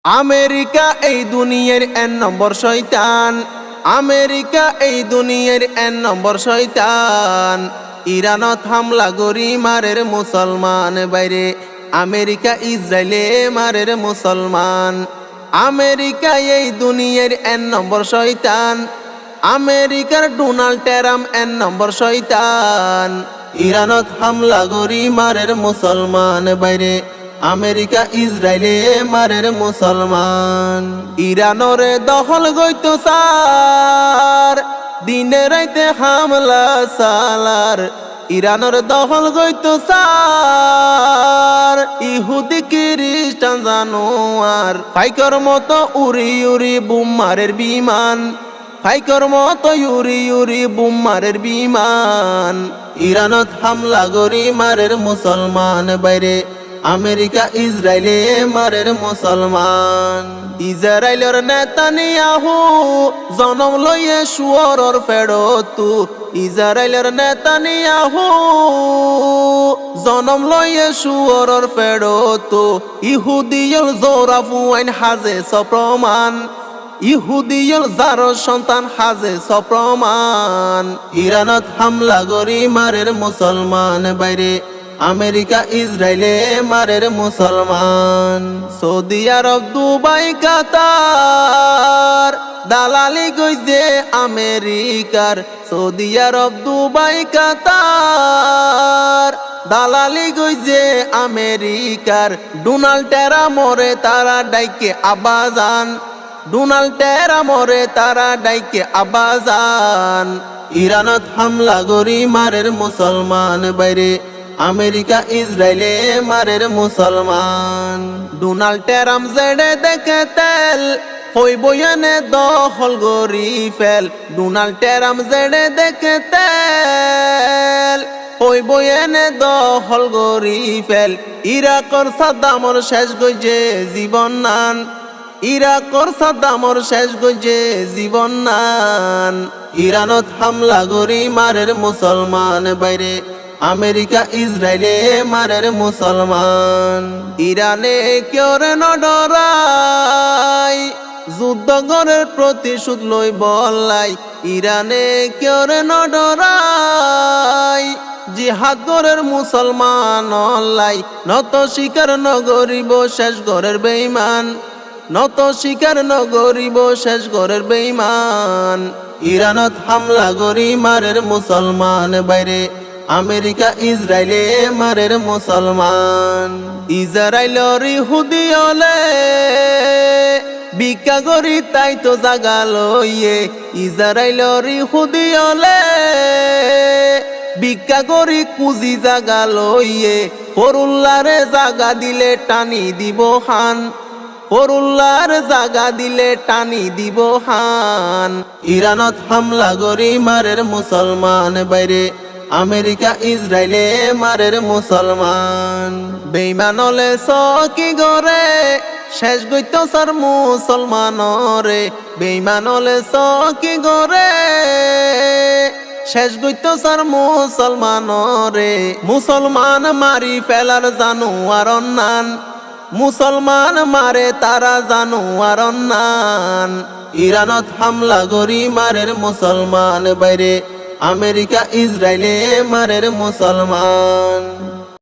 America এই দুনিয়ার 1 নম্বর শয়তান। আমেরিকা এই দুনিয়ার 1 নম্বর শয়তান। ইরানত হামলা গরি মারের মুসলমান বাইরে। আমেরিকা ইসরায়েলে মারের মুসলমান। আমেরিকা এই দুনিয়ার 1 নম্বর শয়তান। আমেরিকার ডোনাল্ড ট্রাম্প 1 নম্বর শয়তান। ইরানত হামলা গরি মারের মুসলমান বাইরে। আমেরিকা ইসরায়েলে মারের মুসলমান। ইরানরে দখল গইতো সার, দিনে রাইতে হামলা সালার। ইরানর দখল গইতো সার, ইহুদি খ্রিস্টান জানোয়ার। ফাইকর মতো উড়ি উড়ি বুম মারের বিমান। ফাইকর মতো ইউরি ইউরি বুম মারের বিমান। ইরানত হামলা গরি মারের মুসলমান বাইরে। আমেরিকা ইসরায়েলে মারের মুসলমান। ইসরায়েলের নেতানিয়াহু জনম লইয়ে শুয়রর ফেরতু। ইসরায়েলের নেতানিয়াহু জনম লইয়ে শুয়রর ফেরতু। ইহুদিয়ল জোরাফু আইন হাজে সপ্রমাণ। ইহুদিয়ল যার সন্তান হাজে সপ্রমাণ। ইরানত হামলা গরি মারের মুসলমান বাইরে। আমেরিকা ইসরায়েলে মারের মুসলমান। সৌদি আরব দুবাই কাতার দালালি গইছে আমেরিকার। সৌদি আরব দুবাই কাতার দালালি গইছে আমেরিকার। ডোনাল্ড ট্রাম্প মরে তারা ডাইকে আবাজান। ডোনাল্ড ট্রাম্প মরে তারা ডাইকে আবাজান। ইরানত হামলা গরি মারের মুসলমান বাইরে। আমেরিকা ইসরায়েলে মারের মুসলমান। ডোনাল্ড ট্রাম্প জেডে দেখে তেল হইব এনে দখল গরি ফেল। ডোনাল্ড ট্রাম্প জেডে দেখে তেল হইব এনে দখল গরি ফেল। ইরাকর সাদ্দামর শেষ গইছে জীবন নান। ইরাকর সাদ্দামর শেষ গইছে জীবন নান। ইরানত হামলা গরি মারের মুসলমান বাইরে। আমেরিকা ইসরায়েলে মারের মুসলমান। ইরানে কেউরে নডরাই, যুদ্ধ গরের প্রতিশোধ লই বলাই। ইরানে কেউরে নডরাই, জিহাদ গরের মুসলমান অল্লাই। নত শিকার নগরিব শেষ গরের বেঈমান। নত শিকার নগরিব শেষ গরের বেঈমান। ইরানত হামলা গরি মারের মুসলমান বাইরে। আমেরিকা ইসরায়েলে মারের মুসলমান। ইসরায়েলর ইহুদি হলে ভিক্ষা করি তাই তো জাগা লইয়ে। ইসরায়েলর ইহুদি হলে ভিক্ষা করি কুজি জাগা লইয়ে। ফরুল্লারে জাগা দিলে টানি দিব খান। ফরুল্লার জাগা দিলে টানি দিব খান। ইরানত হামলা গরি মারের মুসলমান বাইরে। আমেরিকা ইসরায়েলে মারের মুসলমান। বেঈমান হলে সকি গরে শেষ গইতো সার মুসলমানরে। বেঈমান হলে সকি গরে শেষ গইতো সার মুসলমানরে। মুসলমান মারি ফেলার জানোয়ার নান। মুসলমান মারে তারা জানোয়ার নান। ইরানত হামলা গরি মারের মুসলমান বাইরে। আমেরিকা ইসরায়েলে মারের মুসলমান।